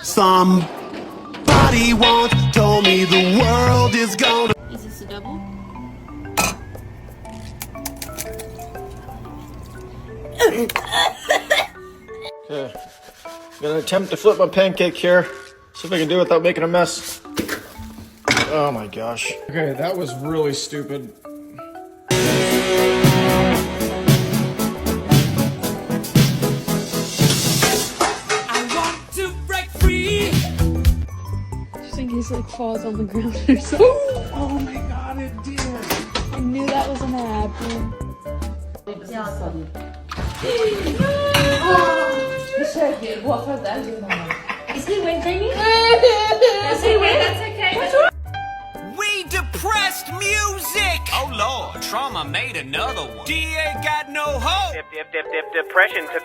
Somebody once told me the world is gonna. Is this a double? Okay, I'm gonna attempt to flip my pancake here. See if I can do it without making a mess. Oh my gosh. Okay, that was really stupid. Just in case it like falls on the ground or something. Oh my god, it did. I knew that was gonna happen. Is he winning? Is he winning? That's okay. We depressed music! Oh lord, Trauma made another one. DA got no hope! Depression took